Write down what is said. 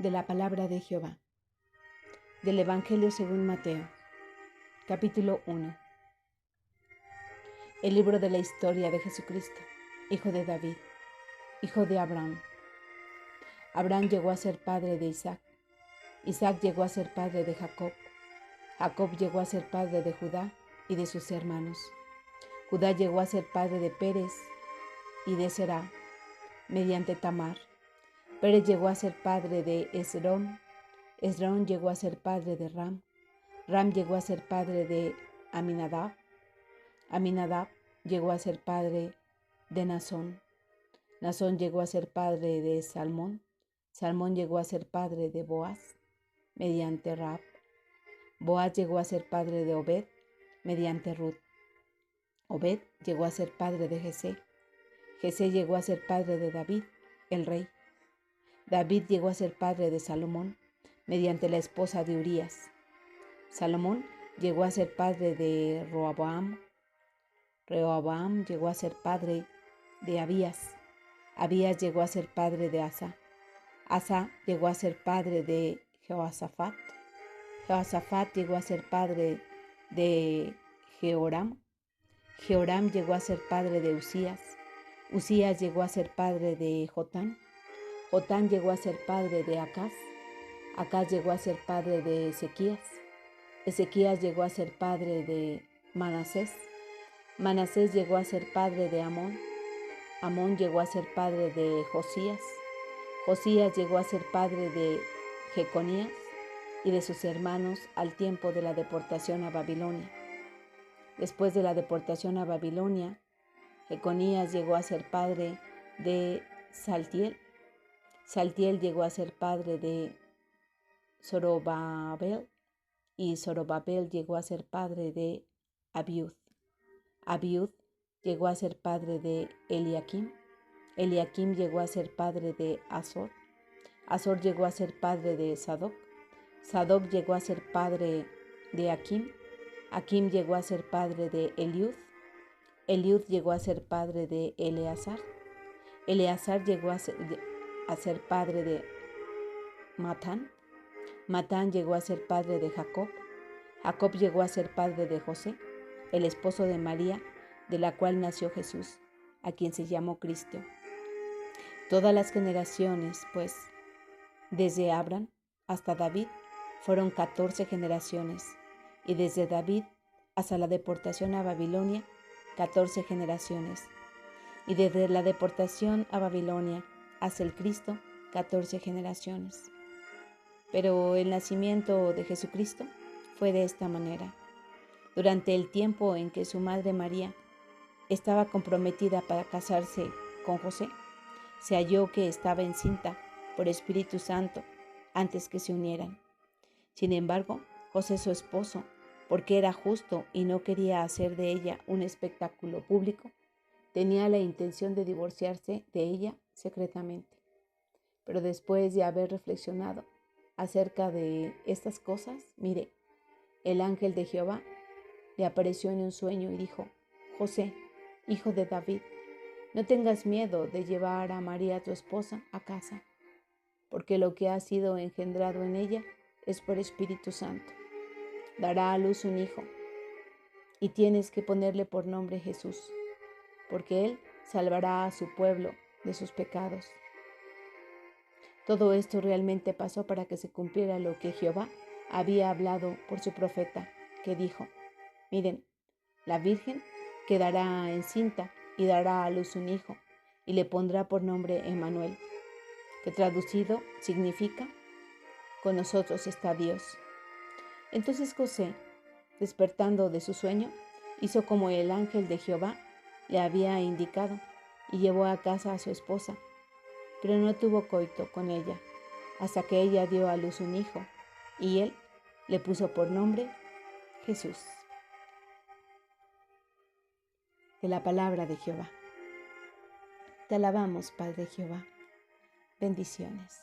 De la palabra de Jehová. Del Evangelio según Mateo, capítulo 1. El libro de la historia de Jesucristo, hijo de David, hijo de Abraham. Abraham llegó a ser padre de Isaac. Isaac llegó a ser padre de Jacob. Jacob llegó a ser padre de Judá y de sus hermanos. Judá llegó a ser padre de Pérez y de Será, mediante Tamar. Pérez llegó a ser padre de Esrón. Esrón llegó a ser padre de Ram. Ram llegó a ser padre de Aminadab. Aminadab llegó a ser padre de Nazón. Nazón llegó a ser padre de Salmón. Salmón llegó a ser padre de Boaz, mediante Rab. Boaz llegó a ser padre de Obed, mediante Ruth. Obed llegó a ser padre de Jesé. Jesé llegó a ser padre de David, el rey. David llegó a ser padre de Salomón, mediante la esposa de Urías. Salomón llegó a ser padre de Rehoboam. Rehoboam llegó a ser padre de Abías. Abías llegó a ser padre de Asa. Asa llegó a ser padre de Jehoshafat. Jehoshafat llegó a ser padre de Jehoram. Jehoram llegó a ser padre de Usías. Usías llegó a ser padre de Jotán. Jotán llegó a ser padre de Acaz. Acaz llegó a ser padre de Ezequías. Ezequías llegó a ser padre de Manasés. Manasés llegó a ser padre de Amón. Amón llegó a ser padre de Josías. Josías llegó a ser padre de Jeconías y de sus hermanos al tiempo de la deportación a Babilonia. Después de la deportación a Babilonia, Jeconías llegó a ser padre de Saltiel. Saltiel llegó a ser padre de Zorobabel y Zorobabel llegó a ser padre de Abiud. Abiud llegó a ser padre de Eliakim. Eliakim llegó a ser padre de Azor. Azor llegó a ser padre de Sadoc. Sadoc llegó a ser padre de Aquim. Aquim llegó a ser padre de Eliud. Eliud llegó a ser padre de Eleazar. Eleazar llegó a ser padre de Matán. Matán llegó a ser padre de Jacob. Jacob llegó a ser padre de José, el esposo de María, de la cual nació Jesús, a quien se llamó Cristo. Todas las generaciones, pues, desde Abraham hasta David, fueron 14 generaciones, y desde David hasta la deportación a Babilonia, 14 generaciones, y desde la deportación a Babilonia hasta el Cristo, 14 generaciones. Pero el nacimiento de Jesucristo fue de esta manera. Durante el tiempo en que su madre María estaba comprometida para casarse con José, se halló que estaba encinta por Espíritu Santo antes que se unieran. Sin embargo, José, su esposo, porque era justo y no quería hacer de ella un espectáculo público, tenía la intención de divorciarse de ella secretamente. Pero después de haber reflexionado acerca de estas cosas, mire, el ángel de Jehová le apareció en un sueño y dijo: José, hijo de David, no tengas miedo de llevar a María, tu esposa, a casa, porque lo que ha sido engendrado en ella es por Espíritu Santo. Dará a luz un hijo, y tienes que ponerle por nombre Jesús, porque él salvará a su pueblo de sus pecados. Todo esto realmente pasó para que se cumpliera lo que Jehová había hablado por su profeta, que dijo: miren, la Virgen quedará encinta y dará a luz un hijo, y le pondrá por nombre Emmanuel, que traducido significa: con nosotros está Dios. Entonces José, despertando de su sueño, hizo como el ángel de Jehová le había indicado, y llevó a casa a su esposa, pero no tuvo coito con ella, hasta que ella dio a luz un hijo, y él le puso por nombre Jesús. De la palabra de Jehová. Te alabamos, Padre Jehová. Bendiciones.